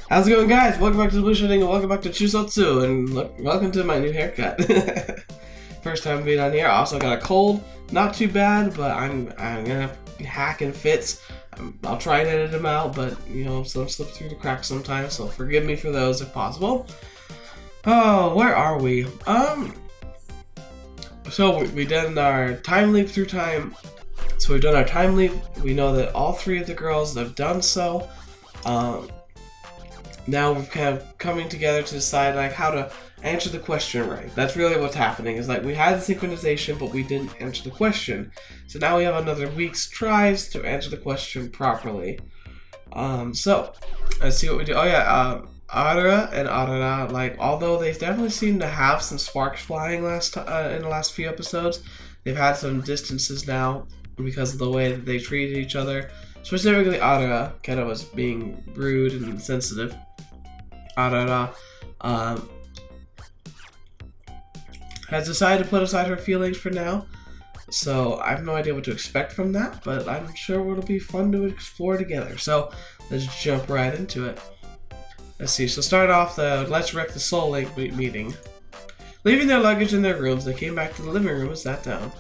How's it going, guys? Welcome back to TheBlueShifting and welcome back to Chuusotsu, and welcome to my new haircut. First time being on here. I also got a cold, not too bad, but I'm gonna hack and fits. I'll try and edit them out, but you know, some slip through the cracks sometimes, so forgive me for those if possible. Oh, where are we? So we done our time leap through time. So we've done our time leap. We know that all three of the girls have done so. Now we're kind of coming together to decide like how to answer the question right. That's really what's happening. Is like we had the synchronization, but we didn't answer the question. So now we have another week's tries to answer the question properly. So let's see what we do. Oh yeah, Arara and Arara, like although they definitely seem to have some sparks flying in the last few episodes, they've had some distances now because of the way that they treated each other. Specifically, Arara kind of was being rude and sensitive. Arara has decided to put aside her feelings for now, so I have no idea what to expect from that, but I'm sure it'll be fun to explore together. So let's jump right into it. Let's see, so start off the Let's Wreck the Soul Lake meeting. Leaving their luggage in their rooms, they came back to the living room and sat down.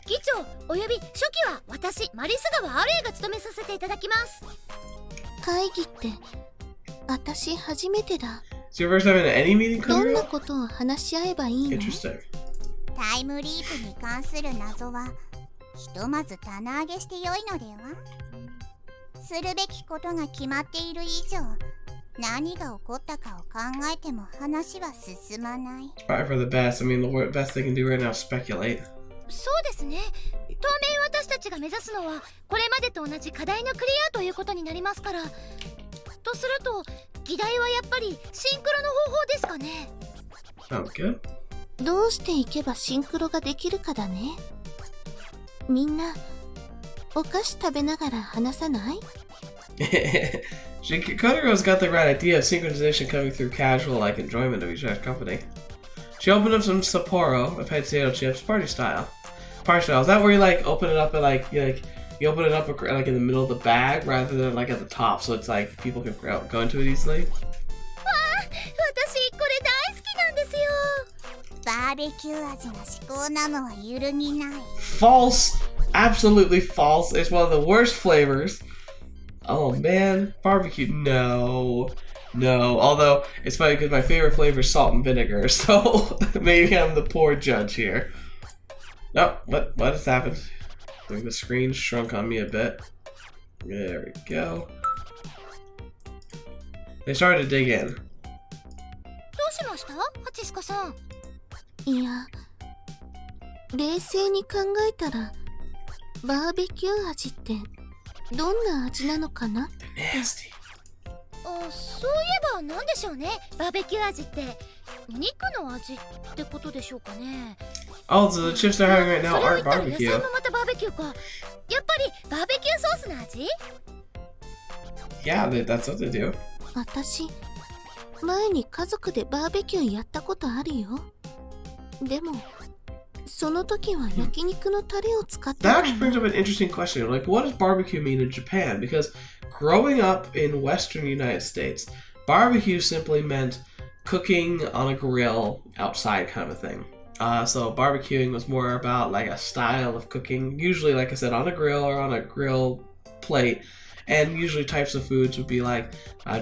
議長および初期は私マリス川アレイが務めさせていただきます。会議って私初めてだ。It's your first time in any meeting, どんなことを話し合えばいいの？ Interesting. タイムリープに関する謎はひとまず棚上げしてよいのでは？するべきことが決まっている以上、何が起こったかを考えても話は進まない。It's probably for the best. I mean, the best they can do right now is speculate. そうですね。当面私たちが目指すのはこれまでと同じ課題のクリアということになりますから。とすると、議題はやっぱりシンクロの方法ですかね。Sounds good. どうしていけばシンクロができるかだね。みんなお菓子食べながら話さない？ Kotaro's got the right idea of synchronization coming through casual like enjoyment of each other's company. She opened up some Sapporo, a potato chips, party style. Party style, is that where you like open it up and like you open it up like in the middle of the bag rather than like at the top, so it's like people can go into it easily? 私これ大好きなんですよ。バーベキュー味が至高なのは揺るぎない。 False! Absolutely false. It's one of the worst flavors. Oh man, barbecue. No. Although it's funny because my favorite flavor is salt and vinegar, so maybe I'm the poor judge here. No, what has happened? I think the screen shrunk on me a bit. There we go. They started to dig in. どうしました？ハチスカさん。いや、冷静に考えたらバーベキュー味ってどんな味なのかな？ Nasty. そういえばなんでしょうね。バーベキュー味って肉の味ってことでしょうかね。Also, the chips they're having right now それを aren't 言ったら野 barbecue. 菜もまたバーベキューか。やっぱりバーベキューソースの味？ Yeah, that's what they do. 私前に家族でバーベキューやったことあるよ。でもその時は焼肉のタレを使ったか That ら。 actually brings up an interesting question. Like, what does barbecue mean in Japan? Because growing up in Western United States, barbecue simply meant cooking on a grill outside kind of a thing. So barbecuing was more about like a style of cooking, usually, like I said, on a grill or on a grill plate. And usually types of foods would be like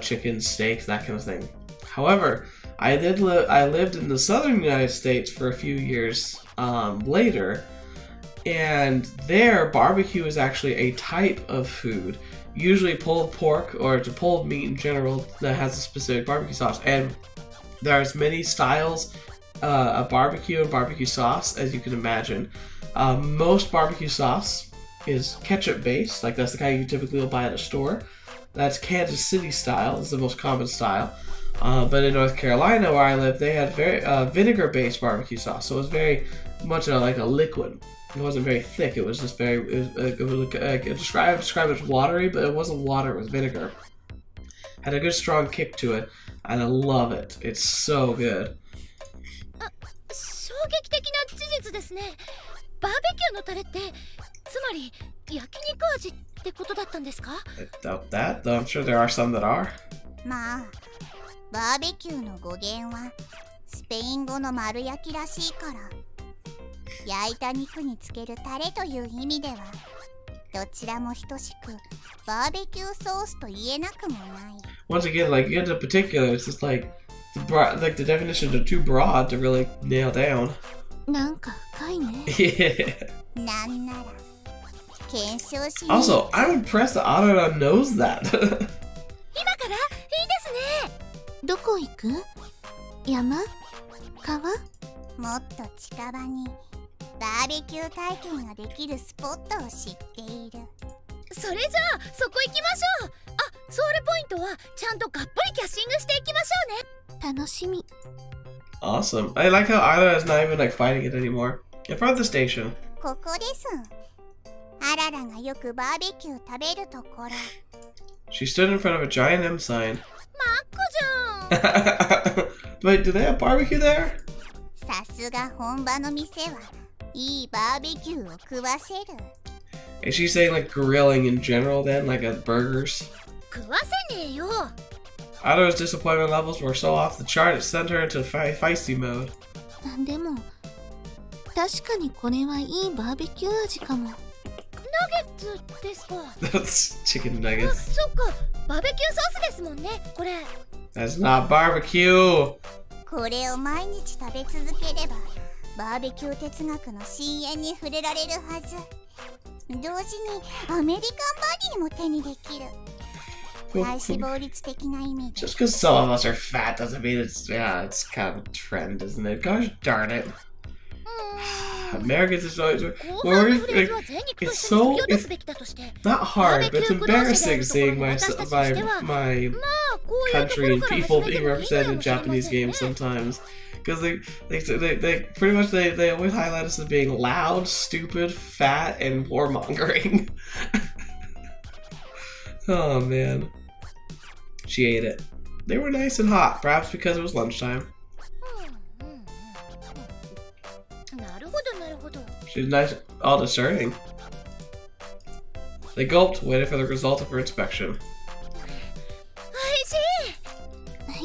chicken, steaks, that kind of thing. However, I lived in the southern United States for a few years later, and there barbecue is actually a type of food, usually pulled pork or pulled meat in general that has a specific barbecue sauce. And there's many styles of barbecue and barbecue sauce, as you can imagine. Most barbecue sauce is ketchup based, like that's the kind you typically will buy at a store. That's Kansas City style, is the most common style. But in North Carolina, where I live, they had very vinegar-based barbecue sauce, so it was very much like a liquid. It wasn't very thick. It was just very. It was described as watery, but it wasn't water. It was vinegar. Had a good strong kick to it, and I love it. It's so good. 衝撃的な事実ですね。バーベキューのタレってつまり焼肉味ってってことだったんですか？ I doubt that, though I'm sure there are some that are. まあバーベキューの語源はスペイン語の丸焼きらしいから、焼いた肉につけるタレという意味ではどちらも等しくバーベキューソースと言えなくもない。 Once again, like, you get into particular, it's just like the definitions are too broad to really nail down. なんか深いね。Yeah. なんなら検証しに Also, I'm impressed that Arara knows that. 今からいいですね。どこ行く？山？川？もっと近場にバーベキュー体験ができるスポットを知っている。それじゃあそこ行きましょう。あ、ソウルポイントはちゃんとがっぽりキャッシングしていきましょうね。楽しみ。 Awesome. I like how Arara is not even like fighting it anymore. In front of the station. ここです。アララがよくバーベキュー食べるところ。 She stood in front of a giant M sign. マッコじゃん。Wait, do they have barbecue there? さすが本場の店はいいバーベキューを食わせる。 Is she saying like grilling in general then, like at burgers? 食わせねえよ。 Arara's disappointment levels were so off the chart it sent her into feisty mode. でも確かにこれはいいバーベキュー味かも。ナゲッツですか？ That's chicken あ、 nuggets. そっか。バーベキューソースですもんね、これ。 That's not barbecue. これを毎日食べ続ければバーベキュー哲学の深淵に触れられるはず。同時にアメリカンバディも手にできる。体脂肪率的な意味で。 Just because some of us are fat doesn't mean it's kind of a trend, isn't it? Gosh darn it. Americans is always it's so it's not hard, but it's embarrassing seeing my country and people being represented in Japanese games sometimes. Because they pretty much they always highlight us as being loud, stupid, fat, and warmongering. Oh man. She ate it. They were nice and hot, perhaps because it was lunchtime. She's nice, all discerning. They gulped, waited for the result of her inspection.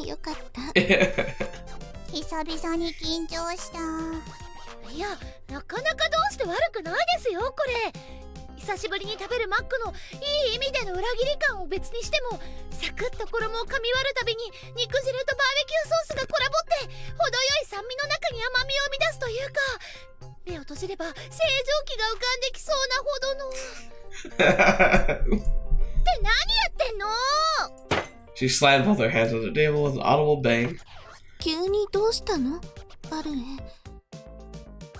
よかった。久々に緊張した。いや、なかなかどうして悪くないですよ、これ。久しぶりに食べるマックのいい意味での裏切り感を別にしても、サクッと衣を噛み割るたびに肉汁とバーベキューソースがコラボって程よい酸味の中に甘みを生み出すというか、目を閉じれば清浄機が浮かんできそうなほどの。って何やってんの？ She slammed both her hands on the table with an audible bang. 急にどうしたの？アルエ。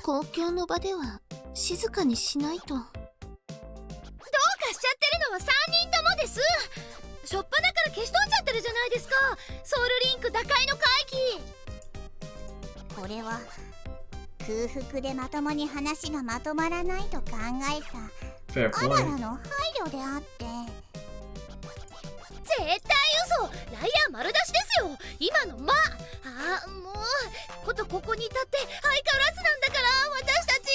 公共の場では静かにしないと。どうかしちゃってるのは3人ともです。しょっぱなから消し飛んじゃってるじゃないですか。ソウルリンク打開の会議。これは空腹でまともに話がまとまらないと考えた Fair アラ point. ラの配慮であって。絶対嘘。ライアー丸出しですよ。今のまあもうことここに至って相変わらずなんだから私たち。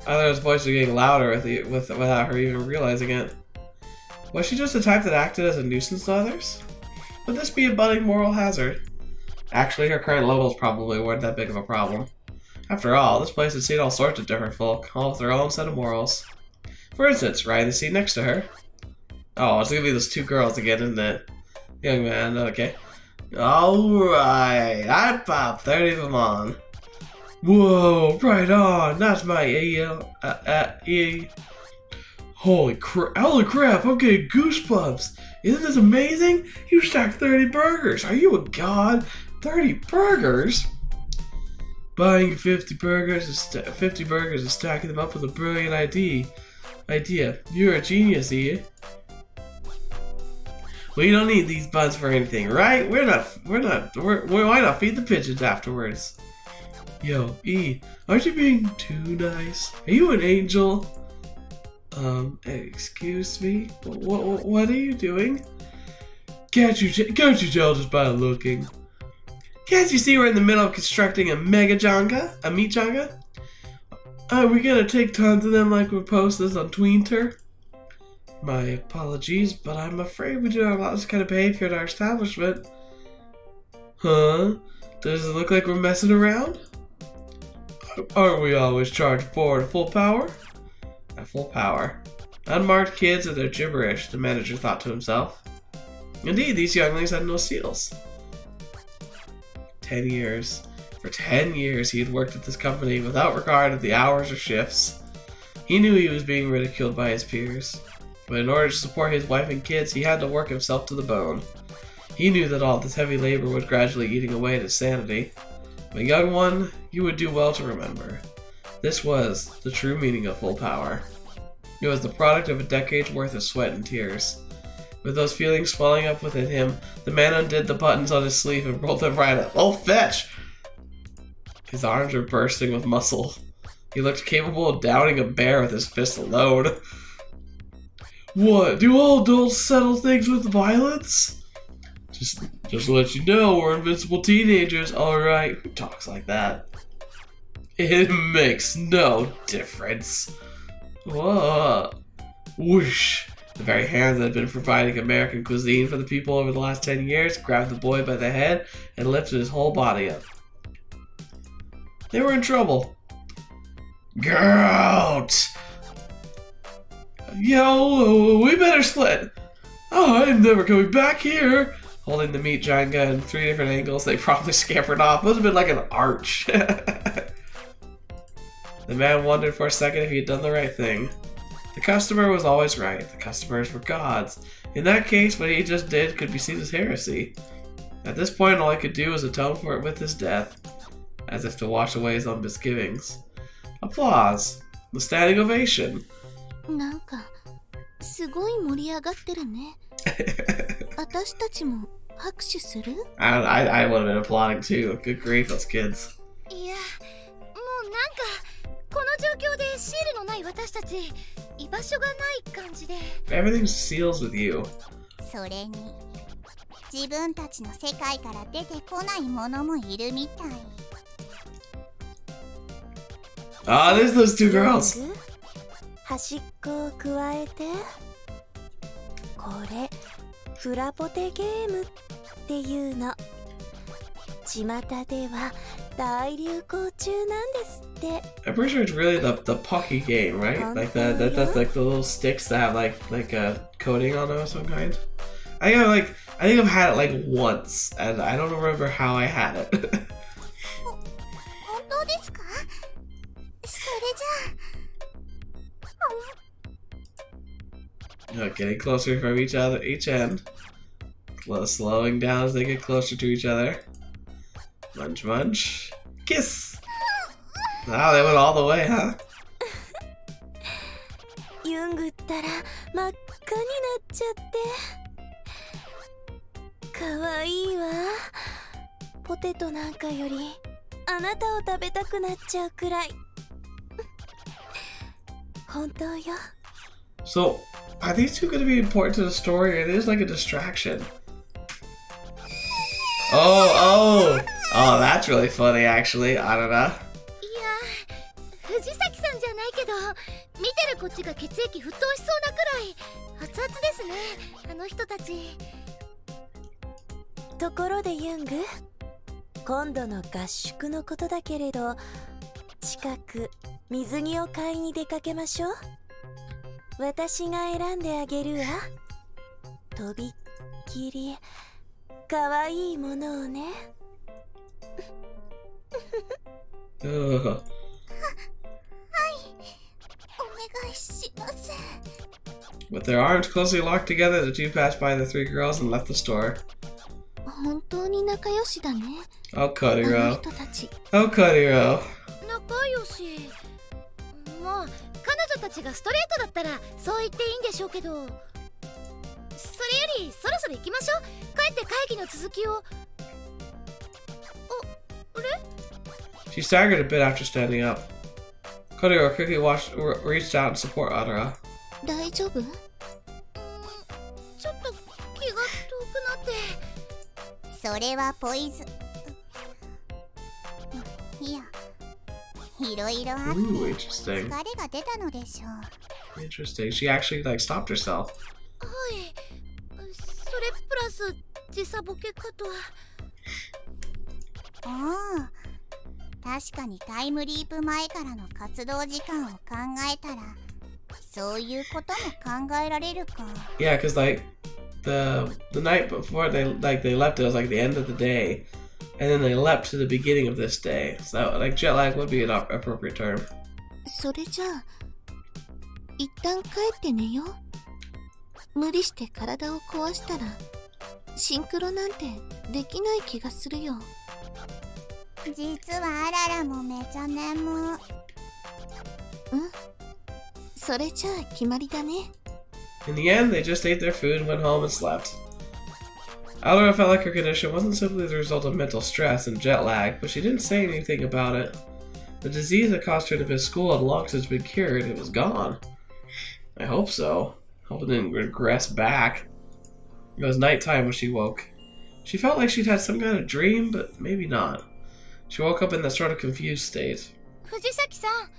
Arara's voice was getting louder without her even realizing it. Was she just the type that acted as a nuisance to others? Would this be a budding moral hazard? Actually, her current levels probably weren't that big of a problem. After all, this place had seen all sorts of different folk, all with their own set of morals. For instance, right in the seat next to her. Oh, it's gonna be those two girls again, isn't it? Young man, okay. Alright, I popped 30 of them on. Whoa, right on, that's my Holy crap, I'm getting goosebumps. Isn't this amazing? You stacked 30 burgers. Are you a god? 30 burgers? Buying 50 burgers and stacking them up with a brilliant idea. You're a genius, E. We don't need these buns for anything, right? Why not feed the pigeons afterwards? Yo, E, aren't you being too nice? Are you an angel? Excuse me? What are you doing? Can't you tell just by looking? Can't you see we're in the middle of constructing a meat janga? Are we gonna take tons of them like we post this on Tweenter? My apologies, but I'm afraid we do not allow this kind of behavior at our establishment. Huh? Does it look like we're messing around? Aren't we always charged forward at full power? At full power. Unmarked kids and their gibberish, the manager thought to himself. Indeed, these younglings had no seals. 10 years. For 10 years he had worked at this company without regard to the hours or shifts. He knew he was being ridiculed by his peers, but in order to support his wife and kids, he had to work himself to the bone. He knew that all this heavy labor was gradually eating away at his sanity. My young one, you would do well to remember. This was the true meaning of full power. It was the product of a decade's worth of sweat and tears. With those feelings swelling up within him, the man undid the buttons on his sleeve and rolled them right up. Oh, fetch! His arms were bursting with muscle. He looked capable of downing a bear with his fist alone. What? Do all adults settle things with violence? Just to let you know, we're invincible teenagers. Alright, who talks like that? It makes no difference. Whoa. Whoosh. The very hands that had been providing American cuisine for the people over the last 10 years grabbed the boy by the head and lifted his whole body up. They were in trouble. Get out! Yo, we better split. Oh, I'm never coming back here. Holding the meat giant gun in 3 different angles, they promptly scampered off. Must have been like an arch. The man wondered for a second if he had done the right thing. The customer was always right. The customers were gods. In that case, what he just did could be seen as heresy. At this point, all he could do was atone for it with his death, as if to wash away his own misgivings. Applause. The standing ovation. なんかすごい盛り上がってるね。私たちも拍手する？ I would have been applauding too. Good grief, those kids. いや、もうなんかこの状況でシールのない私たち居場所がない感じで。Everything seals with you. それに自分たちの世界から出てこないものもいるみたい。Ah, there's those two girls. 端っこを加えて、これフラポテゲームっていうの。巷では大流行中なんですって。I'm pretty sure it's really the Pocky game, right? Like that's like the little sticks that have like a coating on them of some kind. I think I've had it like once, and I don't remember how I had it. 本当ですか？それじゃあ。Getting closer from each end. Slowing down as they get closer to each other. Munch, munch. Kiss! Wow, they went all the way, huh? ユングったら真っ赤になっちゃって。かわいいわ。ポテトなんかよりあなたを食べたくなっちゃうくらい。本当よ。 So, are these two going to be important to the story, or it is like a distraction? Oh, that's really funny, actually. Arara. いや、藤崎さんじゃないけど、見てるこっちが血液沸騰しそうなくらい熱々ですね、あの人たち。ところでユング、今度の合宿のことだけれど、近く水着を買いに出かけましょう。私が選んであげるわ。とびっきりかわいいものをね。Ugh. はい、お願いします。 With their arms closely locked together, the two passed by the 3 girls and left the store. 本当に仲良しだね。Oh, あの Kodiro. 人たち。 Oh, Kodiro. 仲良し。まあ、彼女たちがストレートだったらそう言っていいんでしょうけど。それよりそろそろ行きましょう。帰って会議の続きを。あれ？ She staggered a bit after standing up. Kodiro quickly reached out to support Arara. 大丈夫？ちょっと気が遠くなって。それはポイズ。いや、いろいろあって Ooh, interesting. 疲れが出たのでしょう。Interesting. She actually like stopped herself. はい。それプラス時差ボケかとは。おお、確かにタイムリープ前からの活動時間を考えたらそういうことも考えられるか。 Yeah, because like the night before they left, it was like the end of the day, and then they leapt to the beginning of this day. So like jet lag would be an appropriate term. それじゃあ一旦帰って寝よう。無理して体を壊したらシンクロなんてできない気がするよ。実はアララもめちゃ眠。うん、それじゃあ決まりだね。In the end, they just ate their food and went home and slept. Arara felt like her condition wasn't simply the result of mental stress and jet lag, but she didn't say anything about it. The disease that caused her to miss school had long since been cured. It was gone. I hope so. Hope it didn't regress back. It was nighttime when she woke. She felt like she'd had some kind of dream, but maybe not. She woke up in that sort of confused state. 藤崎さん。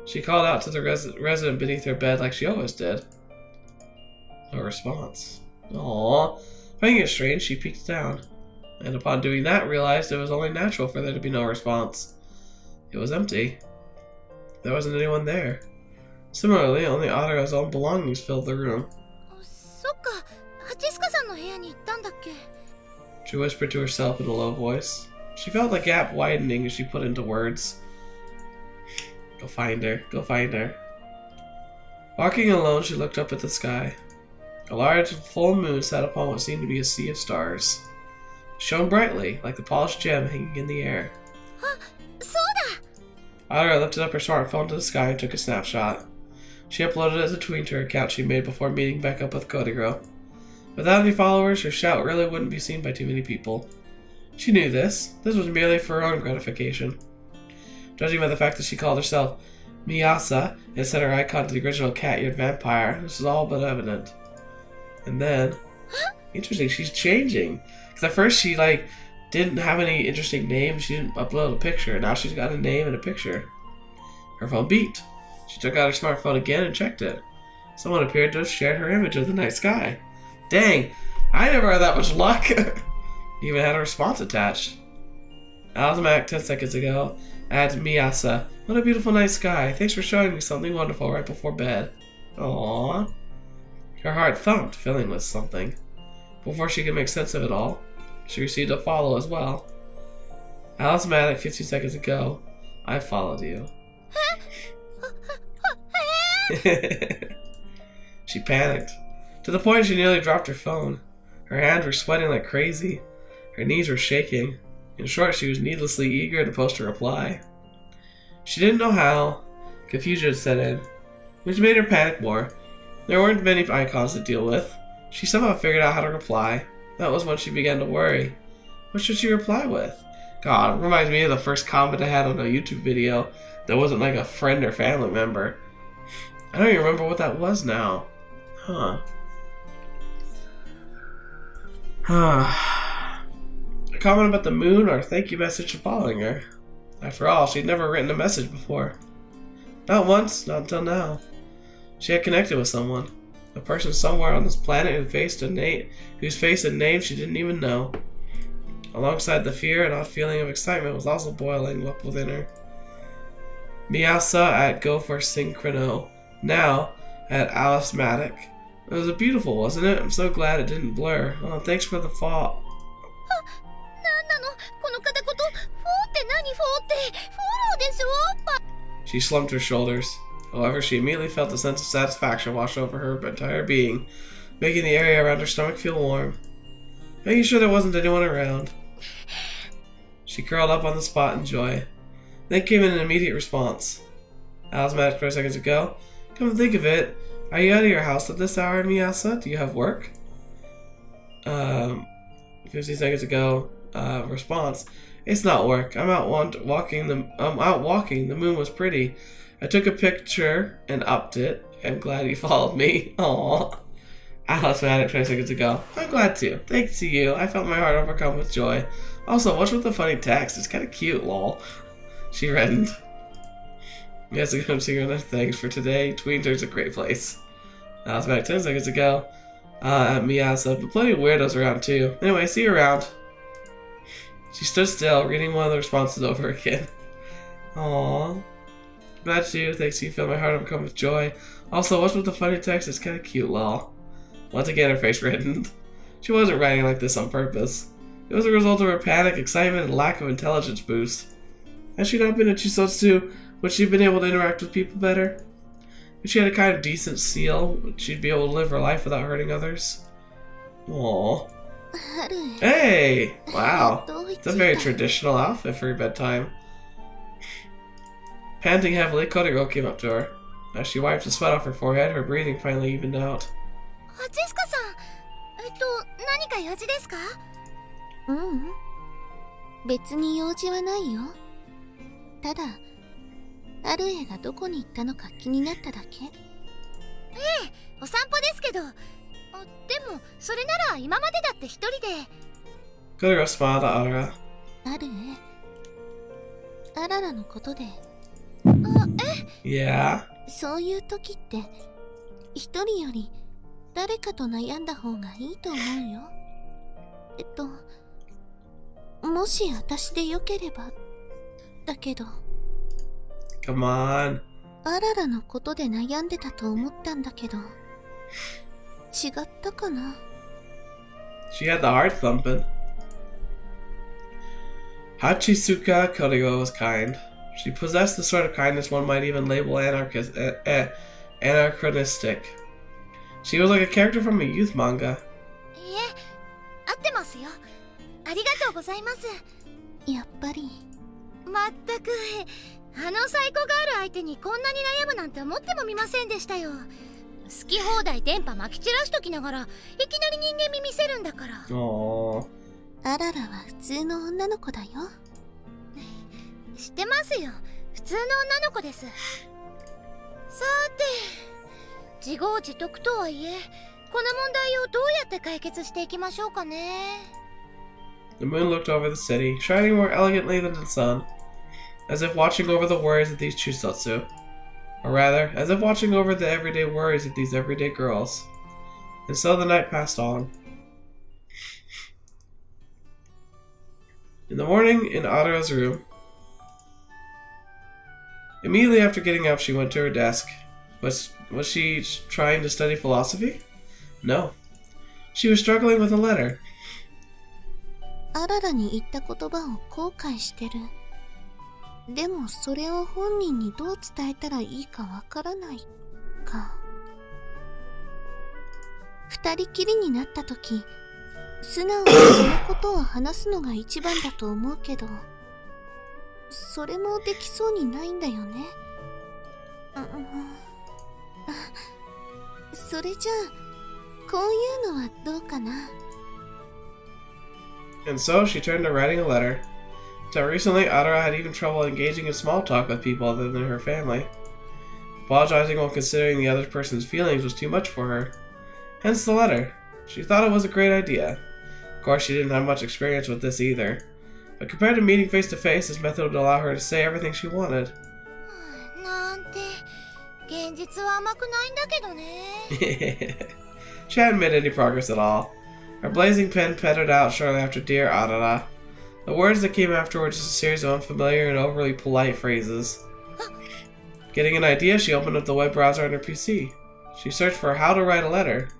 She called out to the resident beneath her bed like she always did. No response. Aww. Finding it strange, she peeked down, and upon doing that, realized it was only natural for there to be no response. It was empty. There wasn't anyone there. Similarly, only Arara's own belongings filled the room. そっか、ハチスカさんの部屋に行ったんだっけ。 She whispered to herself in a low voice. She felt the gap widening as she put into words. Go find her. Go find her. Walking alone, she looked up at the sky. A large full moon sat upon what seemed to be a sea of stars. It shone brightly, like the polished gem hanging in the air. そうだ。 Arara lifted up her smartphone to the sky and took a snapshot. She uploaded it as a Tweenter account she made before meeting back up with Kodigro. Without any followers, her shout really wouldn't be seen by too many people. She knew this. This was merely for her own gratification. Judging by the fact that she called herself Miyasa and set her icon to the original cat-eared vampire, this was all but evident. And then, interesting, she's changing. Because at first she didn't have any interesting name. She didn't upload a picture. Now she's got a name and a picture. Her phone beeped. She took out her smartphone again and checked it. Someone appeared to have shared her image of the night sky. Dang, I never had that much luck. Even had a response attached. Alzamac 10 seconds ago. Add Miyasa. What a beautiful night sky. Thanks for showing me something wonderful right before bed. Aww. Her heart thumped, filling with something. Before she could make sense of it all, she received a follow as well. Alice Maddock 15 seconds ago. I followed you. She panicked. To the point she nearly dropped her phone. Her hands were sweating like crazy. Her knees were shaking. In short, she was needlessly eager to post a reply. She didn't know how. Confusion set in, which made her panic more. There weren't many icons to deal with. She somehow figured out how to reply. That was when she began to worry. What should she reply with? God, it reminds me of the first comment I had on a YouTube video that wasn't like a friend or family member. I don't even remember what that was now. Huh. A comment about the moon or a thank you message for following her. After all, she'd never written a message before. Not once, not until now. She had connected with someone. A person somewhere on this planet whose face and name she didn't even know. Alongside the fear, an odd feeling of excitement was also boiling up within her. Miyasa at Go for Synchrono. Now at Alice Maddock. It was beautiful, wasn't it? I'm so glad it didn't blur. Oh, thanks for the fall. She slumped her shoulders. However, she immediately felt a sense of satisfaction wash over her entire being, making the area around her stomach feel warm. Making sure there wasn't anyone around. She curled up on the spot in joy. Then came in an immediate response. Alice Maddox 4 seconds ago. Come to think of it, are you out of your house at this hour, Miyasa? Do you have work? 50 seconds ago. Response. It's not work. I'm out walking. The moon was pretty. I took a picture and upped it. I'm glad you followed me. Aww. Alice Maddox 20 seconds ago. I'm glad to. Thanks to you. I felt my heart overcome with joy. Also, what's with the funny text? It's kind of cute, lol. She reddened. Yes, I'm going to see you enough things for today. Tweenter's a great place. I was back 10 seconds ago at Miyasa, but plenty of weirdos around too. Anyway, see you around. She stood still, reading one of the responses over again. Aww. Glad you. Thanks, you fill my heart overcome with joy. Also, what's with the funny text? It's kind of cute, lol. Once again, her face reddened. She wasn't writing like this on purpose. It was a result of her panic, excitement, and lack of intelligence boost. Had she not been a Chuusotsu, would she have been able to interact with people better? If she had a kind of decent seal, would she be able to live her life without hurting others? Aww. Hey! Wow. It's a very traditional outfit for your bedtime. Panting heavily, Kodero came up to her. As she wiped the sweat off her forehead, her breathing finally evened out. ハチスカさん、何か用事ですか？ううん。別に用事はないよ。ただ、アルエがどこに行ったのか気になっただけ。ええ、お散歩ですけど。でも、それなら今までだって一人で。Kodero smiled at Arara. アルエ、アララのことで。Yeah? そういう時って、一人より誰かと悩んだ方がいいと思うよ。もし私でよければ。だけど。Come on. アララのことで悩んでたと思ったんだけど。違ったかな？ She had the heart thumping. Hachisuka Kodero was kind. She possessed the sort of kindness one might even label anachronistic. She was like a character from a youth manga. いえ、合ってますよ。ありがとうございます。やっぱり。まったく、あのサイコガール相手にこんなに悩むなんて思ってもみませんでしたよ。好き放題電波撒き散らしときながら、いきなり人間味見せるんだから。Aww. アララは普通の女の子だよ。知ってますよ。普通の女の子です。さて、自業自得とはいえ、この問題をどうやって解決していきましょうかね。The moon looked over the city, shining more elegantly than the sun, as if watching over the worries of these Chuusotsu. Or rather, as if watching over the everyday worries of these everyday girls. And so the night passed on. In the morning, in Arara's room, immediately after getting up, she went to her desk. Was she trying to study philosophy? No. She was struggling with a letter. アララに言った言葉を後悔してる。でもそれを本人にどう伝えたらいいかわからないか。二人きりになった時、素直にそのことを話すのが一番だと思うけど、それもできそうにないんだよね。それじゃあ、こういうのはどうかな。And so she turned to writing a letter. Till recently, Arara had even trouble engaging in small talk with people other than her family. Apologizing while considering the other person's feelings was too much for her. Hence the letter. She thought it was a great idea. Of course, she didn't have much experience with this either. But compared to meeting face to face, this method would allow her to say everything she wanted. なんて、現実は甘くないんだけどね。She hadn't made any progress at all. Her blazing pen pettered out shortly after Dear Arara. The words that came afterwards was a series of unfamiliar and overly polite phrases. Getting an idea, she opened up the web browser on her PC. She searched for how to write a letter.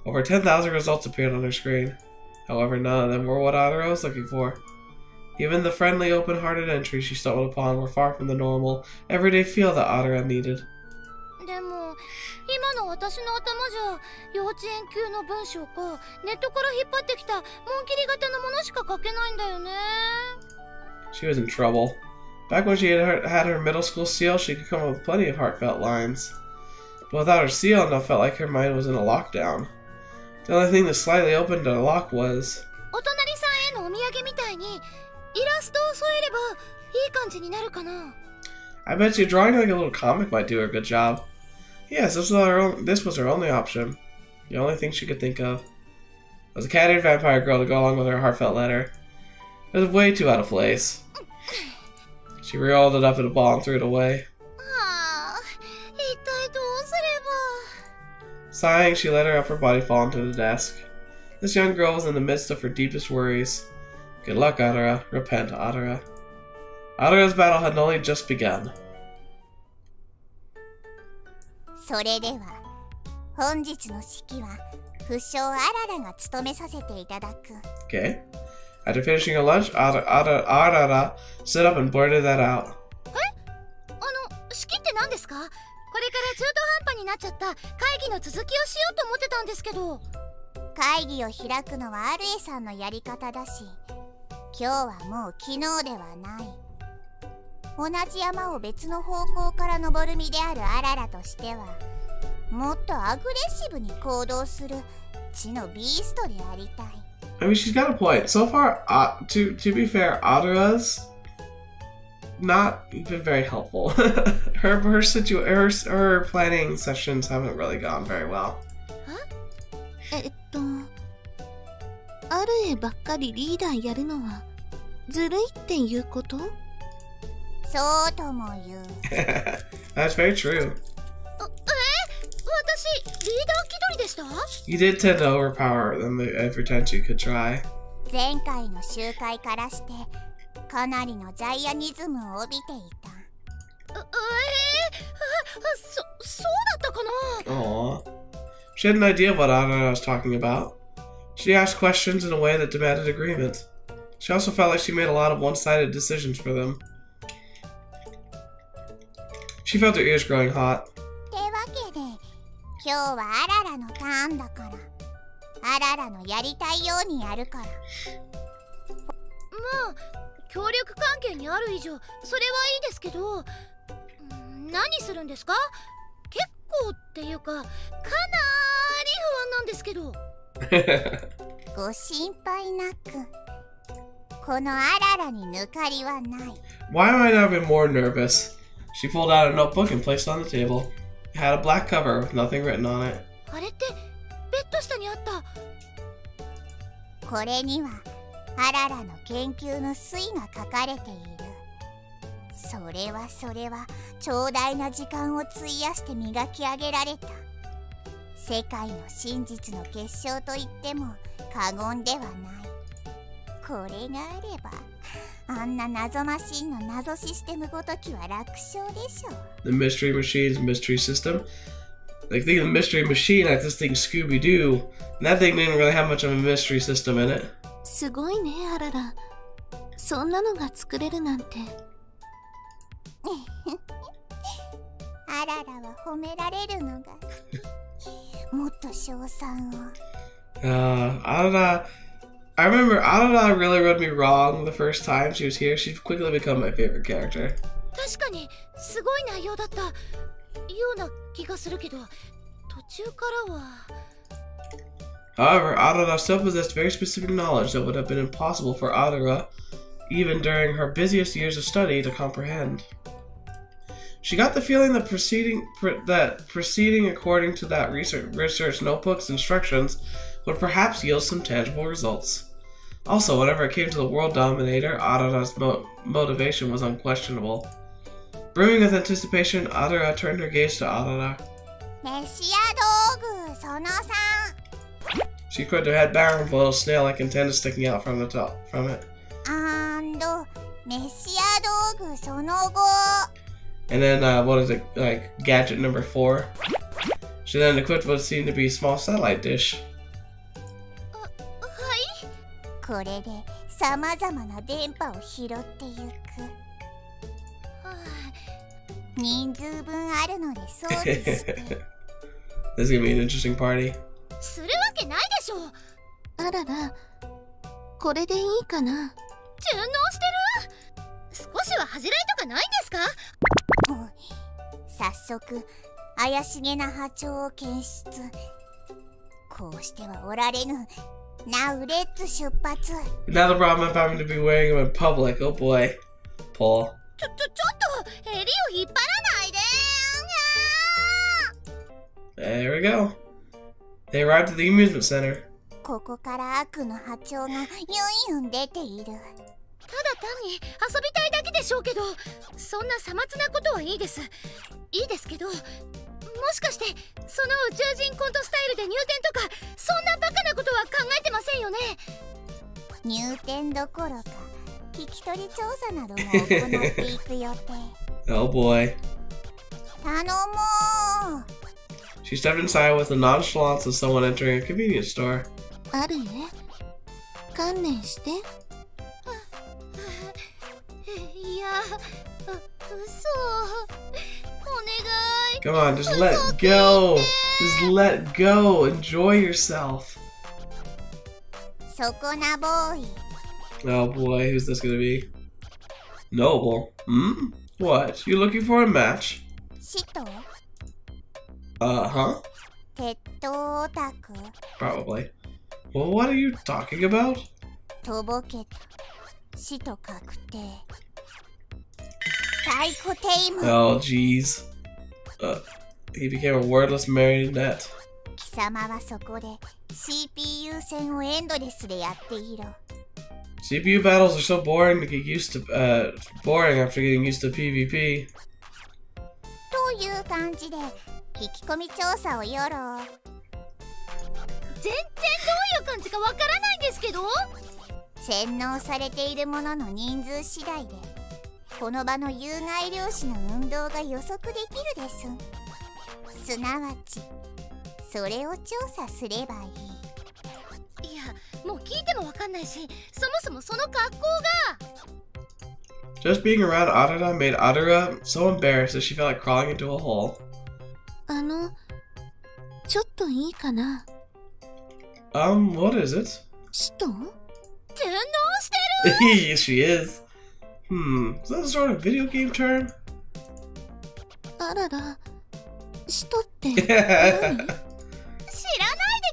Over 10,000 results appeared on her screen. However, none of them were what Arara was looking for. Even the friendly, open-hearted entries she stumbled upon were far from the normal, everyday feel that Arara needed. でも、今の私の頭じゃ幼稚園級の文章かネットから引っ張ってきた紋切り型のものしか書けないんだよね。She was in trouble. Back when she had her middle school seal, she could come up with plenty of heartfelt lines. But without her seal, it felt like her mind was in a lockdown. The only thing that slightly opened the lock was... お隣さんへのお土産みたいにイラストを添えればいい感じになるかな。 I bet you drawing like a little comic might do her a good job. Yes, this was her only option. The only thing she could think of was a cat-eared vampire girl to go along with her heartfelt letter. It was way too out of place. She rolled it up in a ball and threw it away. Sighing, she let her upper body fall onto the desk. This young girl was in the midst of her deepest worries. Good luck, Arara. Repent, Arara. Arara's battle had only just begun. それでは本日の式は不肖アララが務めさせていただく。 Okay. After finishing her lunch, Arara stood up and blurted that out. 式って何ですか？これから中途半端になっちゃった会議の続きをしようと思ってたんですけど。会議を開くのはアルエさんのやり方だし、今日はもう昨日ではない。同じ山を別の方向から登る身であるアララとしては、もっとアグレッシブに行動する地のビーストでありたい。I mean, she's got a point. So far, to be fair, Adara's not been very helpful. her planning sessions haven't really gone very well. アルエばっかりリーダーやるのはずるいっていうこと？そうとも言う。That's very true. 私リーダー気取りでした？ You did tend to overpower them every chance you could try. 前回の集会からしてかなりのジャイアニズムを帯びていた。そうだったかな？ Aww. She had an idea of what Arara was talking about. She asked questions in a way that demanded agreement. She also felt like she made a lot of one-sided decisions for them. She felt her ears growing hot. ってわけで今日はアララのターンだから、アララのやりたいようにやるから。まあ協力関係にある以上それはいいですけど、何するんですか？結構っていうかかなり不安なんですけど。ご心配なく、このアララに抜かりはない。 Why am I not even more nervous? She pulled out a notebook and placed it on the table. It had a black cover with nothing written on it. あれってベッド下にあった。これにはアララの研究の推が書かれている。それは長大な時間を費やして磨き上げられた世界の真実の結晶と言っても過言ではない。これがあればあんな謎マシンの謎システムごときは楽勝でしょう。 The mystery machine's mystery system. Like, think of the mystery machine like this thing Scooby-Doo. And that thing didn't really have much of a mystery system in it. すごいねアララ。そんなのが作れるなんて。アララは褒められるのがもっと称賛を。Arara. I remember Arara really rubbed me wrong the first time she was here. She's quickly become my favorite character. 確かにすごい内容だったような気がするけど、途中からは。However, Arara still possessed very specific knowledge that would have been impossible for Arara, even during her busiest years of study, to comprehend. She got the feeling that proceeding according to that research notebook's instructions would perhaps yield some tangible results. Also, whenever it came to the world dominator, Arara's motivation was unquestionable. Brimming with anticipation, Arara turned her gaze to Arara. メシア道具その3。 She put her head back with a little snail-like antenna sticking out from it. メシア道具その5。 And then, what is it, like, gadget number 4? She then equipped what seemed to be a small satellite dish. これでさまざまな電波を拾ってゆく。人数分あるので装備して。 This is gonna be an interesting party. するわけないでしょ。あらら、これでいいかな。順応してる？少しは恥じらいとかないんですか？早速怪しげな波長を検出。こうしてはおられぬ。Now let's 出発。 Now the problem of having to be wearing them in public. Oh boy. Paul. ちょっと襟を引っ張らないで。 There we go. They arrived at the amusement center. ここから悪の波長がユンユン出ている。ただ単に遊びたいだけでしょうけど、そんなさまつなことはいいです。いいですけど、ももしかしてその宇宙人コントスタイルで入店とかそんなバカなことは考えてませんよね。入店どころか聞き取り調査なども行っていく予定。Oh boy. 頼もう。 She stepped inside with the nonchalance of someone entering a convenience store. あるえ観念して。いや、嘘。お願い。 Come on, just let go. Just let go. Enjoy yourself. そこなボーイ。 Oh boy, who's this gonna be? Noble. Hmm? What? You looking for a match? 使徒 Huh? 鉄塔オタク Probably. Well, what are you talking about? とぼけた使徒確定太鼓テイム Oh, jeez. He became a wordless marionette. 貴様はそこで CPU 戦をエンドレスでやっていろ CPU battles are so boring to get used to, boring after getting used to PvP. という感じで聞き込み調査をよろ全然どういう感じかわからないんですけど。洗脳されているものの人数次第でこの場の有害量子の運動が予測できるです。すなわちそれを調査すればいい。いや、もう聞いてもわかんないし、そもそもその格好が。 Just being around Arara made Arara so embarrassed that she felt like crawling into a hole. ちょっといいかな。 What is it? 使徒？順応してる。 Yes, she is. Is that a sort of video game term? あらら、使徒って何？ 知らないで聞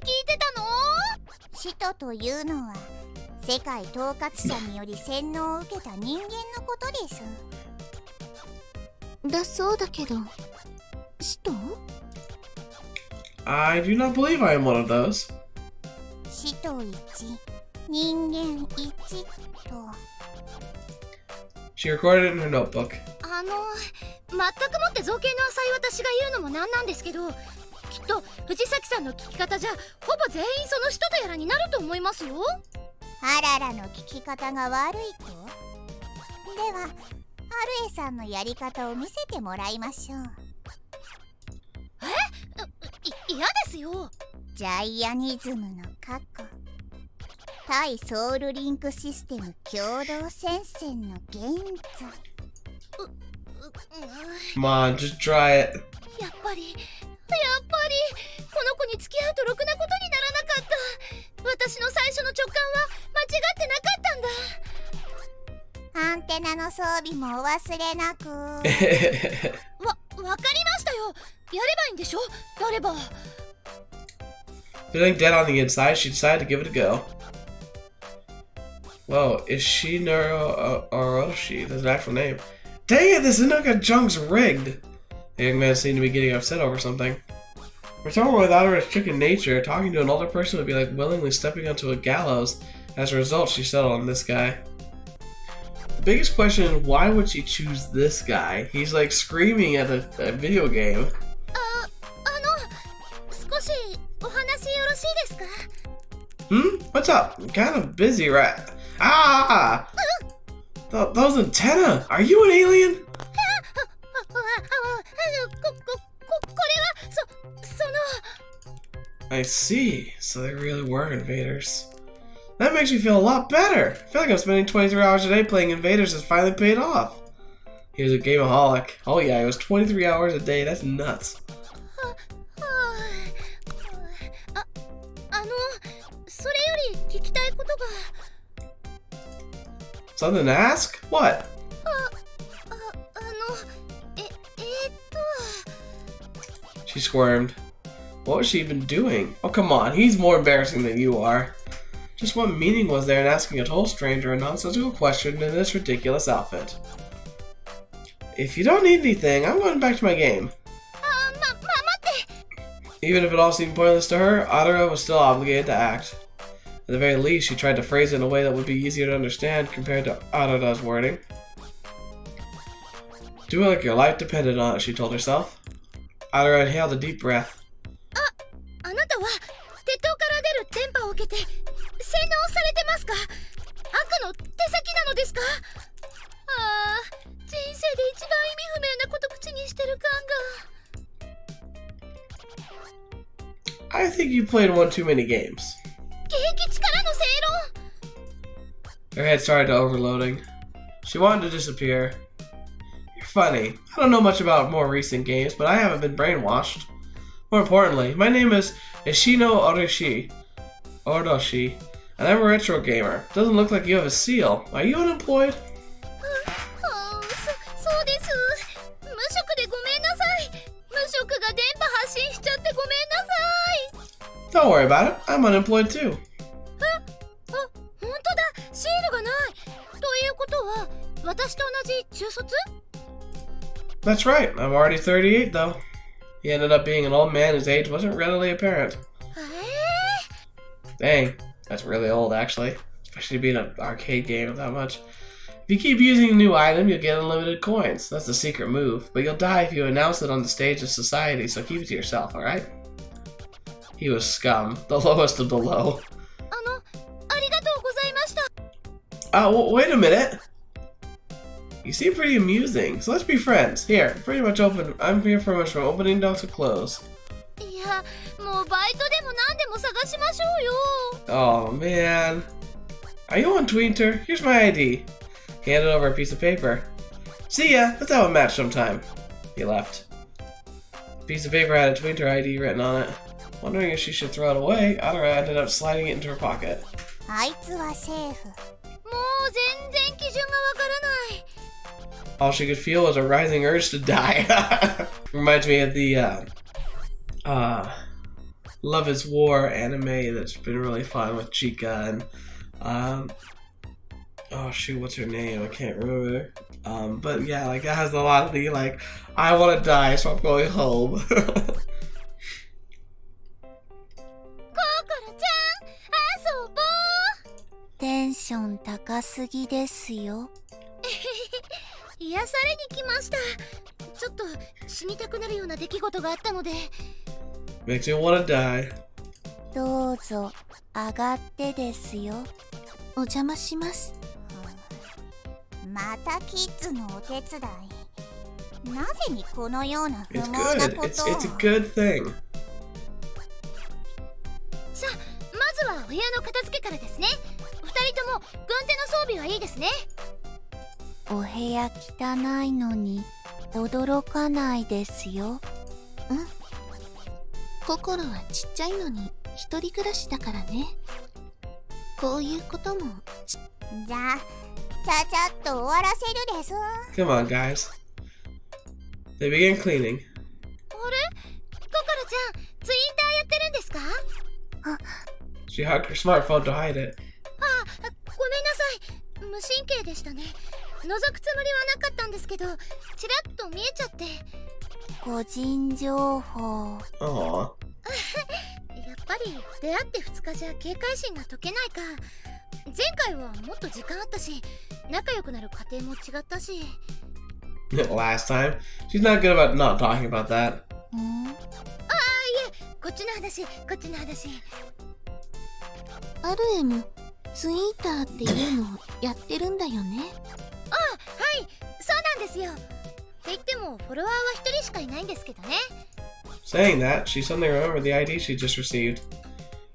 いてたの？使徒というのは世界統括者により洗脳を受けた人間のことです。だそうだけど、使徒？ I do not believe I am one of those. 使徒1人間1と She recorded it in her notebook. 全くもって造形の浅い私が言うのもなんなんですけど、きっと藤崎さんの聞き方じゃほぼ全員その人とやらになると思いますよ。あららの聞き方が悪いと？ではアルエさんのやり方を見せてもらいましょう。嫌ですよ。ジャイアニズムの過去対ソウルリンクシステム共同戦線の現在。 Come on, just try it. やっぱりこの子に付き合うとろくなことにならなかった。私の最初の直感は間違ってなかったんだ。アンテナの装備もお忘れなく。わかりましたよ。やればいいんでしょ。やれば。 Feeling dead on the inside, she decided to give it a go. Whoa, is she Oroshi? That's an actual name. Dang it, this Inuka junk's rigged! The young man seemed to be getting upset over something. For someone without her chicken nature, talking to an older person would be like willingly stepping onto a gallows. As a result, she settled on this guy. The biggest question is, why would she choose this guy? He's like screaming at a video game. 少しお話よろしいですか？ What's up? I'm kind of busy, right? Ah! Those antenna! Are you an alien? これはその I see. So they really were invaders. That makes me feel a lot better. I feel like I'm spending 23 hours a day playing invaders has finally paid off. He was a gameaholic. Oh yeah, it was 23 hours a day. That's nuts. それより聞きたいことが。 Something to ask? What? She squirmed. What was she even doing? Oh, come on. He's more embarrassing than you are. Just what meaning was there in asking a total stranger a nonsensical question in this ridiculous outfit? If you don't need anything, I'm going back to my game. Even if it all seemed pointless to her, Arara was still obligated to act. At the very least, she tried to phrase it in a way that would be easier to understand compared to Arara's wording. Do it like your life depended on it, she told herself. Arara inhaled a deep breath. あなたは鉄塔から出る電波を受けて洗脳されてますか？悪の手先なのですか？ああ、人生で一番意味不明なこと口にしてる感が。 I think you played one too many games. 激力の正論。 Her head started overloading. She wanted to disappear. You're funny. I don't know much about more recent games, but I haven't been brainwashed. More importantly, my name is Ishino Oroshi, and I'm a retro gamer. Doesn't look like you have a seal. Are you unemployed? そうです。無職でごめんなさい。無職が電波発信しちゃってごめんなさい。 Don't worry about it. I'm unemployed too. 本当だ。シールがない。ということは、私と同じ中卒？ That's right. I'm already 38 though. He ended up being an old man whose age wasn't readily apparent. Dang, that's really old actually. Especially to be in an arcade game of that much. If you keep using a new item, you'll get unlimited coins. That's the secret move. But you'll die if you announce it on the stage of society, so keep it to yourself, alright? He was scum. The lowest of the low. ありがとうございました。 Wait a minute. You seem pretty amusing, so let's be friends. Here, pretty much open. I'm here pretty much from opening down to close. いや、もうバイトでも何でも探しましょうよ。 Oh man. Are you on Tweenter? Here's my ID. He handed over a piece of paper. See ya, let's have a match sometime. He left. The piece of paper had a Tweenter ID written on it. Wondering if she should throw it away, Arara ended up sliding it into her pocket. あいつはセーフ。もう全然基準がわからない。 All she could feel was a rising urge to die. Reminds me of the Love is War anime that's been really fun with Chica and oh shoot, what's her name? I can't remember. But yeah, like it has a lot of the like, I want to die, so I'm going home. ココロちゃん、遊ぼう。テンション高すぎですよ。癒されに来ました。ちょっと死にたくなるような出来事があったので。 Makes me want to die. どうぞ上がってですよ。お邪魔します。またキッズのお手伝い。なぜにこのような不 It's 毛な good. ことを。 It's a good thing. じゃあまずはお部屋の片付けからですね。二人とも軍手の装備はいいですね。お部屋汚いのに驚かないですよ。心はちっちゃいのに一人暮らしだからね。こういうこともじゃあちゃちゃっと終わらせるです。 Come on, guys. They began cleaning. あれ、ココロちゃん、ツインターやってるんですか？ She hugged her smartphone to hide it. ごめんなさい。無神経でしたね。覗くつもりはなかったんですけど、ちらっと見えちゃって。個人情報。 Aww. やっぱり出会って2日じゃ警戒心が解けないか。前回はもっと時間あったし、仲良くなる過程も違ったし。Last time? She's not good about not talking about that. こっちの話、こっちの話。アルエもツイーターっていうのをやってるんだよね。はい、そうなんですよ。って言ってもフォロワーは1人しかいないんですけどね。 Saying that, she suddenly remembered the ID she just received.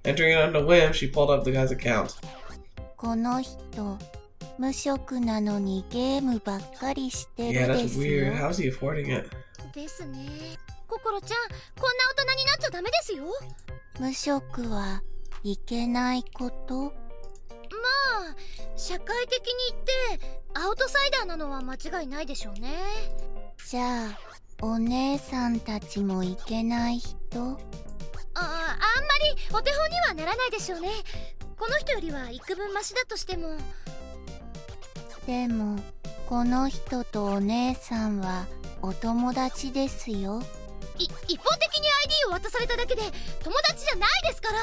Entering it on a whim, she pulled up the guy's account. この人無職なのにゲームばっかりしてる Yeah, で that's す weird. よ。 How's he affording it? ですね。ココロちゃん、こんな大人になっちゃダメですよ。無職はいけないこと。まあ、社会的に言ってアウトサイダーなのは間違いないでしょうね。じゃあお姉さんたちもいけない人。あんまりお手本にはならないでしょうね。この人よりは幾分マシだとしても。でもこの人とお姉さんはお友達ですよ。一方的に ID を渡されただけで友達じゃないですから。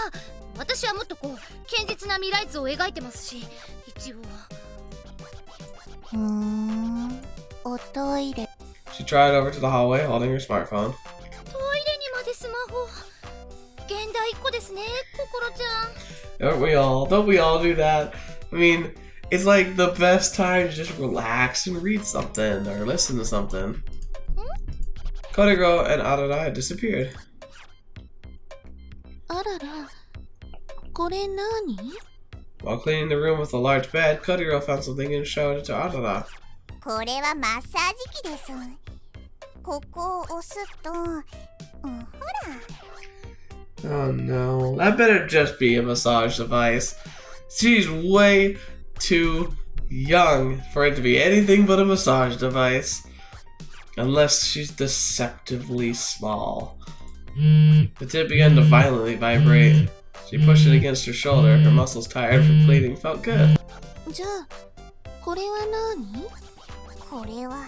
私はもっとこう堅実な未来図を描いてますし、一応。おトイレ。 She trotted over to the hallway holding her smartphone. トいっ子ですね、心ちゃん。Don't we all? Don't we all do that? I mean, it's like the best time to just relax and read something or listen to something. Kodiro and Arara had disappeared. あらら、これ何？ While cleaning the room with a large bed, Kodiro found something and showed it to Arara. これはマッサージ機です。ここを押すと、ほら。 Oh no, that better just be a massage device. She's way too young for it to be anything but a massage device. Unless she's deceptively small. The tip began to violently vibrate. She pushed it against her shoulder. Her muscles, tired from cleaning, felt good. じゃあ、これは何？これは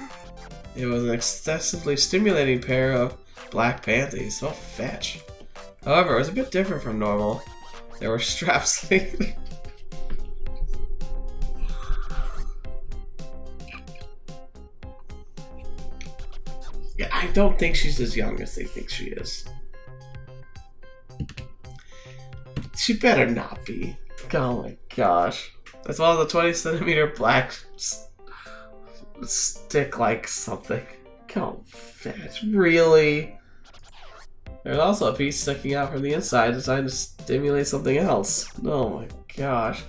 It was an excessively stimulating pair of black panties. Oh, fetch. However, it was a bit different from normal. There were straps leading. Yeah, I don't think she's as young as they think she is. She better not be. Oh my gosh. That's all the 20 centimeter black stick like something. Oh, fetch. Really? There's also a piece sticking out from the inside designed to stimulate something else. Oh my gosh.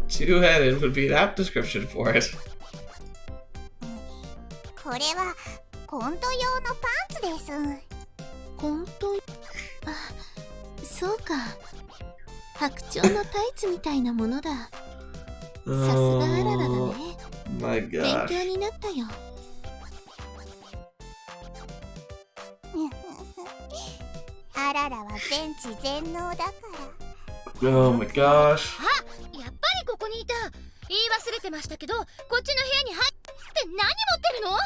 Two-headed would be an apt description for it. これはコント用のパンツです。本当？あ、そうか。白鳥のタイツみたいなものだ。さすがアララだね。My 勉 gosh. 強になったよ。アララは全知全能だから。 Oh my gosh. あ、やっぱりここにいた。言い忘れてましたけど、こっちの部屋に入って何持ってるの？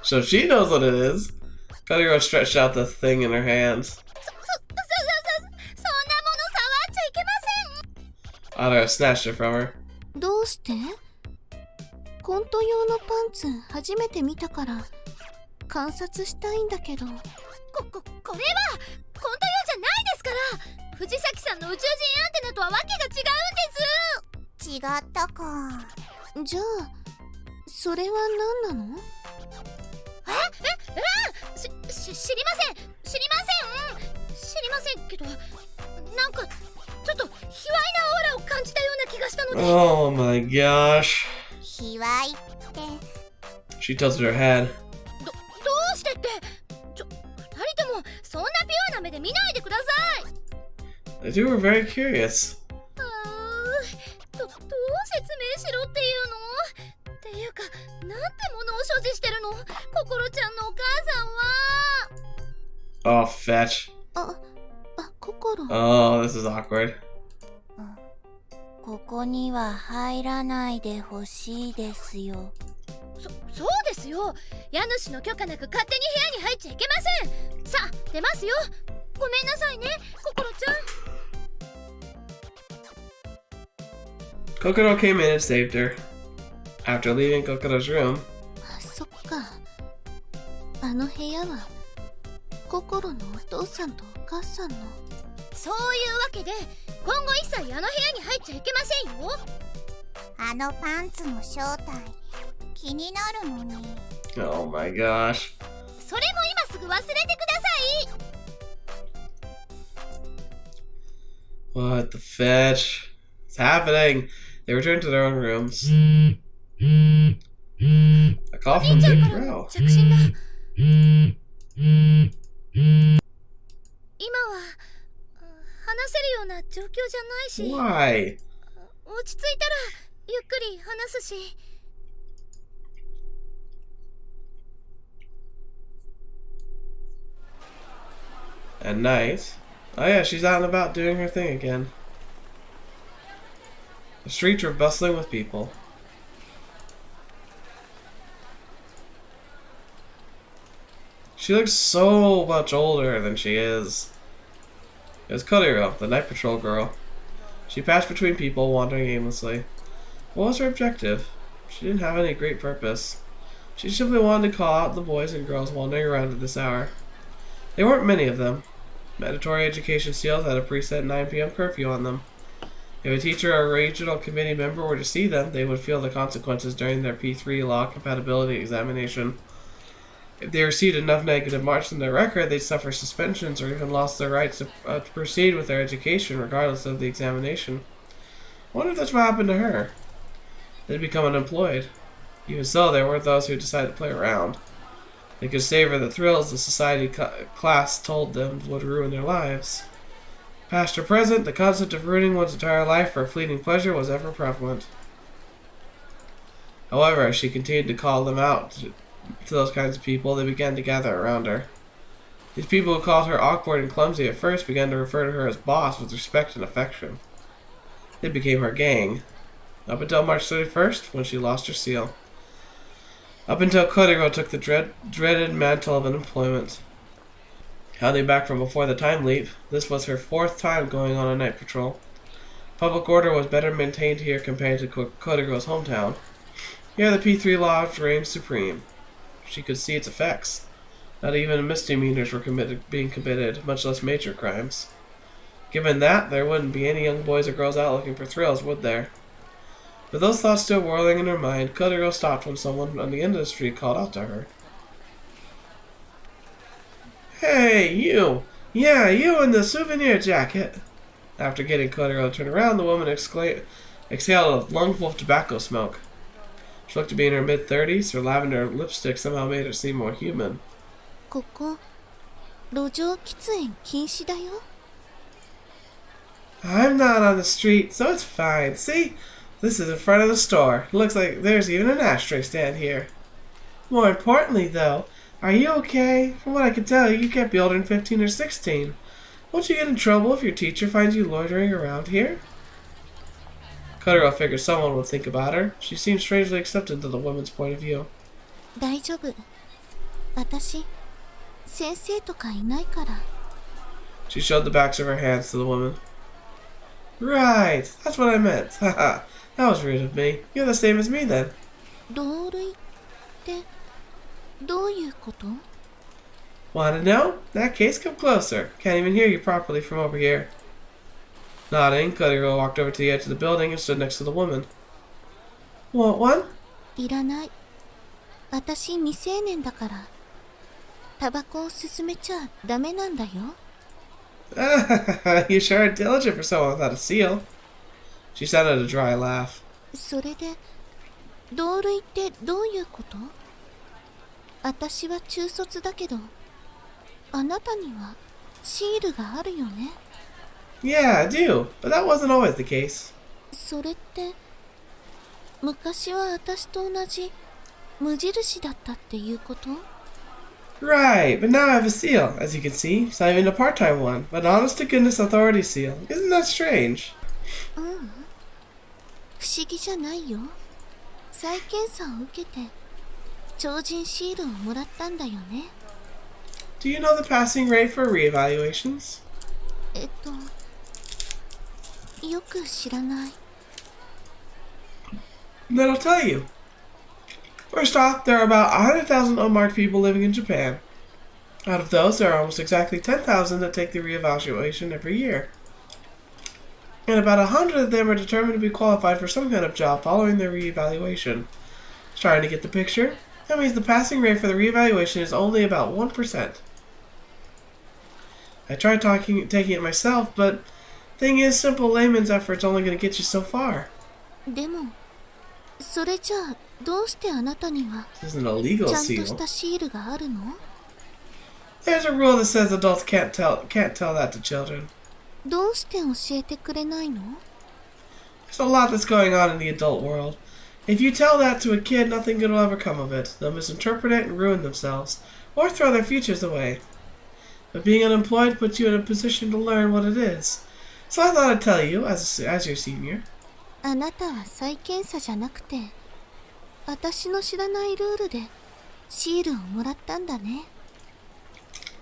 So she knows what it is. Kodiro stretched out the thing in her hands. そんなもの触っちゃいけません。 Arara snatched it from her. どうして？コント用のパンツ初めて見たから観察したいんだけど。これはコント用じゃないですから。藤崎さんの宇宙人アンテナとはわけが違うんです。違ったか。じゃあ、それは何なの？知りません。知りませんけど、なんかちょっと卑猥なオーラを感じたような気がしたので。 Oh my gosh. 卑猥って She tilted her head. どうしてって、二人ともそんなピュアな目で見ないでください。 The two were very curious. どう説明しろっていうの？っていうか、なんてものを所持してるの？心ちゃんのお母さんは。 Oh, fetch. 心。Oh, this is awkward. ここには入らないでほしいですよ。そうですよ。家主の許可なく勝手に部屋に入っちゃいけません。さあ、出ますよ。ごめんなさいね、心ちゃん。 Kokoro came in and saved her. After leaving Kokoro's room, そっか。あの部屋は心のお父さんとお母さんの。そういうわけで、今後一切あの部屋に入っちゃいけませんよ。あのパンツの正体気になるのに。 oh my gosh. それも今すぐ忘れてください。 What the fetch? What's happening? They returned to their own rooms. A call from Big Bro. 着信だ。今は話せるような状況じゃないし。 Why? 落ち着いたらゆっくり話すし。 At night? Oh yeah, she's out and about doing her thing again. The streets were bustling with people. She looks so much older than she is. It was Kodiro, the night patrol girl. She passed between people, wandering aimlessly. What was her objective? She didn't have any great purpose. She simply wanted to call out the boys and girls wandering around at this hour. There weren't many of them. Mandatory education seals had a preset 9 p.m. curfew on them. If a teacher or a regional committee member were to see them, they would feel the consequences during their P3 law compatibility examination. If they received enough negative marks in their record, they'd suffer suspensions or even lost their rights to proceed with their education regardless of the examination. I wonder if that's what happened to her. They'd become unemployed. Even so, there were those who decided to play around. They could savor the thrills the society class told them would ruin their lives. Past or present, the concept of ruining one's entire life for a fleeting pleasure was ever prevalent. However, as she continued to call them out to those kinds of people, they began to gather around her. These people who called her awkward and clumsy at first began to refer to her as boss with respect and affection. They became her gang, up until March 31st, when she lost her seal. Up until Kodiro took the dreaded mantle of unemployment. Counting back from before the time leap, this was her 4th time going on a night patrol. Public order was better maintained here compared to Kodiro's hometown. Here the P3 laws reigned supreme. She could see its effects. Not even misdemeanors were being committed, much less major crimes. Given that, there wouldn't be any young boys or girls out looking for thrills, would there? With those thoughts still whirling in her mind, Kodiro stopped when someone on the end of the street called out to her. "Hey, you! Yeah, you in the souvenir jacket!" After getting Kodiro to turn around, the woman exhaled a lungful of tobacco smoke. She looked to be in her mid-30s. Her lavender lipstick somehow made her seem more human. ここ、路上喫煙禁止だよ。 I'm not on the street, so it's fine. See? This is in front of the store. Looks like there's even an ashtray stand here. More importantly, though, are you okay? From what I can tell, you can't be older than 15 or 16. Won't you get in trouble if your teacher finds you loitering around here? Kodiro figured someone would think about her. She seemed strangely accepting to the woman's point of view. 大丈夫。私、先生とかいないから。 She showed the backs of her hands to the woman. Right, that's what I meant. Haha, that was rude of me. You're the same as me then. 同類って、どういうこと？ Want to know? In that case, come closer. Can't even hear you properly from over here. Nodding, Kodiro walked over to the edge of the building and stood next to the woman. Want one? いらない。私未成年だから。タバコを勧めちゃダメなんだよ。You sure are diligent for someone without a seal. She sounded a dry laugh. それで、同類ってどういうこと？私は中卒だけど、あなたにはシールがあるよね。Yeah, I do, but that wasn't always the case. それって、昔は私と同じ無印だったっていうこと？ Right, but now I have a seal, as you can see. It's not even a part-time one, but an honest-to-goodness authority seal. Isn't that strange? うん。不思議じゃないよ。再検査を受けて、超人シールをもらったんだよね。Do you know the passing rate for reevaluations? よく知らない。Then I'll tell you. First off, there are about 100,000 unmarked people living in Japan. Out of those, there are almost exactly 10,000 that take the reevaluation every year. And about 100 of them are determined to be qualified for some kind of job following their reevaluation. Starting to get the picture? That means the passing rate for the reevaluation is only about 1%. I tried taking it myself, but thing is, simple layman's effort's only going to get you so far. でも、それじゃあどうしてあなたには This isn't a legal ちゃんと seal. したシールがあるの？ There's a rule that says adults can't tell that to children. どうして教えてくれないの？ There's a lot that's going on in the adult world. If you tell that to a kid, nothing good will ever come of it. They'll misinterpret it and ruin themselves, or throw their futures away. But being unemployed puts you in a position to learn what it is. So I thought I'd tell you, as your senior. あなたは再検査じゃなくて、私の知らないルールでシールをもらったんだね。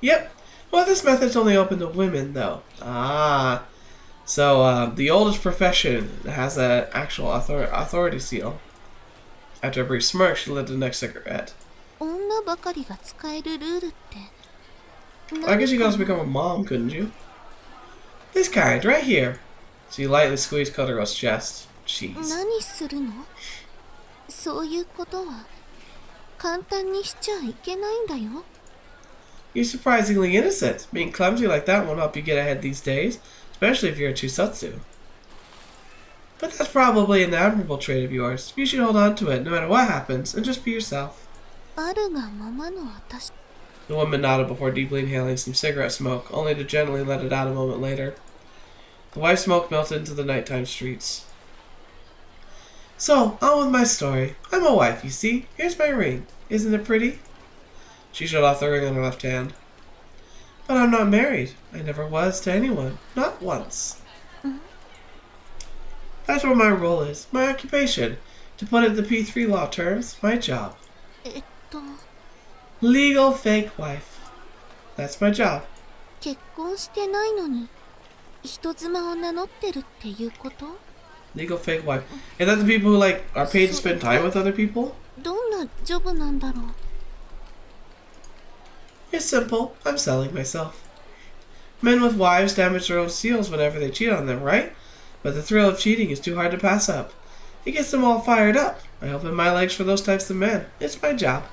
Yep. Well, this method's only open to women, though. So the oldest profession has an actual authority seal. After a brief smirk, she lit the next cigarette. 女ばかりが使えるルールって I guess you could also become a mom, couldn't you? This kind, right here. She lightly squeezed Kotaro's chest. Jeez. 何するの？そういうことは簡単にしちゃいけないんだよ。 You're surprisingly innocent. Being clumsy like that won't help you get ahead these days, especially if you're a Chuusotsu. But that's probably an admirable trait of yours. You should hold on to it, no matter what happens, and just be yourself. あるがままの私。 The woman nodded before deeply inhaling some cigarette smoke, only to gently let it out a moment later. The white smoke melted into the nighttime streets. So, on with my story. I'm a wife, you see. Here's my ring. Isn't it pretty? She showed off the ring on her left hand. But I'm not married. I never was to anyone. Not once. That's what my role is. My occupation. To put it in the P3 law terms, my job. Legal fake wife. That's my job. 結婚してないのに人妻を名乗ってるっていうこと？ Legal fake wife. Is that the people who like are paid to spend time with other people? どんなジョブなんだろう？ It's simple. I'm selling myself. Men with wives damage their own seals whenever they cheat on them, right? But the thrill of cheating is too hard to pass up. It gets them all fired up. I open my legs for those types of men. It's my job.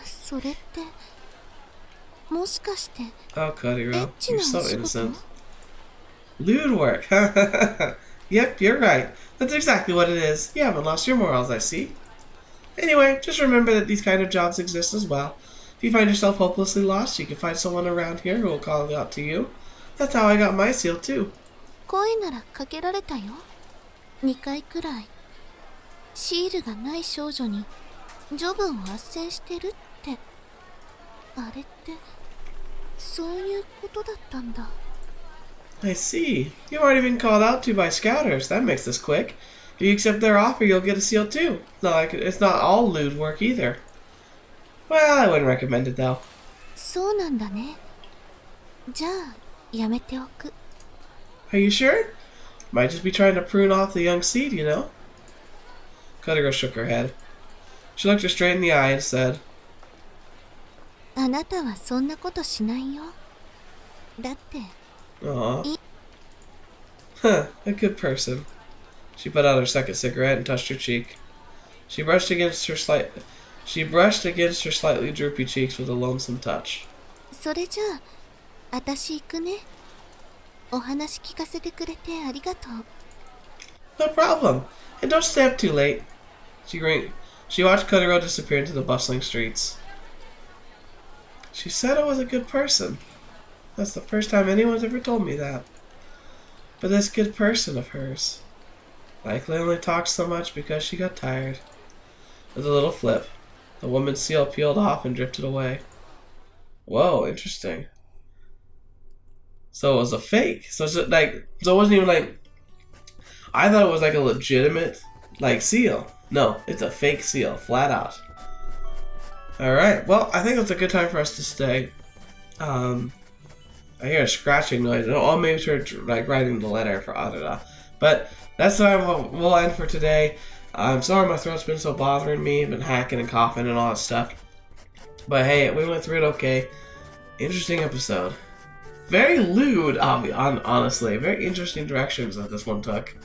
それってもしかして Oh, Kodiro, Ecchi you're no so oshigoto? innocent. Lewd work. Yep, you're right. That's exactly what it is. You haven't lost your morals, I see. Anyway, just remember that these kind of jobs exist as well. If you find yourself hopelessly lost, you can find someone around here who will call it out to you. That's how I got my seal, too. 声ならかけられたよ。2回くらい。シールがない少女にジョブを斡旋してるって。あれってそういうことだったんだ。 I see. You've already been called out to by scouters. That makes this quick. If you accept their offer, you'll get a seal too. It's not all lewd work either. Well, I wouldn't recommend it though. そうなんだね。じゃあやめておく。 Are you sure? Might just be trying to prune off the young seed, you know? Kodiro shook her head. She looked her straight in the eye and said, あなたはそんなことしないよ。だって Aw. Huh, a good person. She put out her second cigarette and touched her cheek. She brushed against her slightly droopy cheeks with a lonesome touch. それじゃあ私行くね。お話聞かせてくれてありがとう。 No problem. And don't stay up too late. She watched Kodiro disappear into the bustling streets. She said I was a good person. That's the first time anyone's ever told me that. But this good person of hers likely only talks so much because she got tired. With a little flip, the woman's seal peeled off and drifted away. Whoa, interesting. So it was a fake. So it wasn't even like, I thought it was like a legitimate like seal. No, it's a fake seal, flat out. Alright, well, I think it's a good time for us to stay. I hear a scratching noise. I'll make sure to like writing the letter for Arara. But that's time we'll end for today. I'm sorry my throat's been so bothering me. Been hacking and coughing and all that stuff. But hey, we went through it okay. Interesting episode. Very lewd, honestly. Very interesting directions that this one took.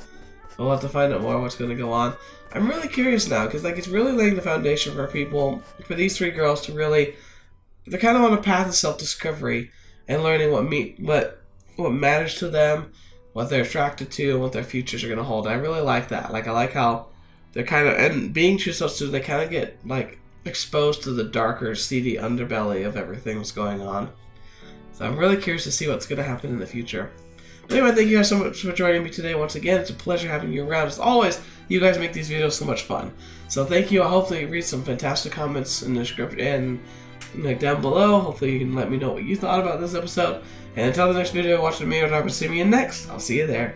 We'll have to find out more what's going to go on. I'm really curious now, because like it's really laying the foundation for people, for these three girls to really, they're kind of on a path of self-discovery and learning what matters to them, what they're attracted to, and what their futures are going to hold. I really like that. Like I like how they're kind of, and being Chuusotsu, they kind of get like exposed to the darker, seedy underbelly of everything that's going on. So I'm really curious to see what's going to happen in the future. But anyway, thank you guys so much for joining me today once again. It's a pleasure having you around. As always, you guys make these videos so much fun. So thank you. I'll hopefully read some fantastic comments in the script and like down below. Hopefully you can let me know what you thought about this episode. And until the next video, watch the main or see me in next. I'll see you there.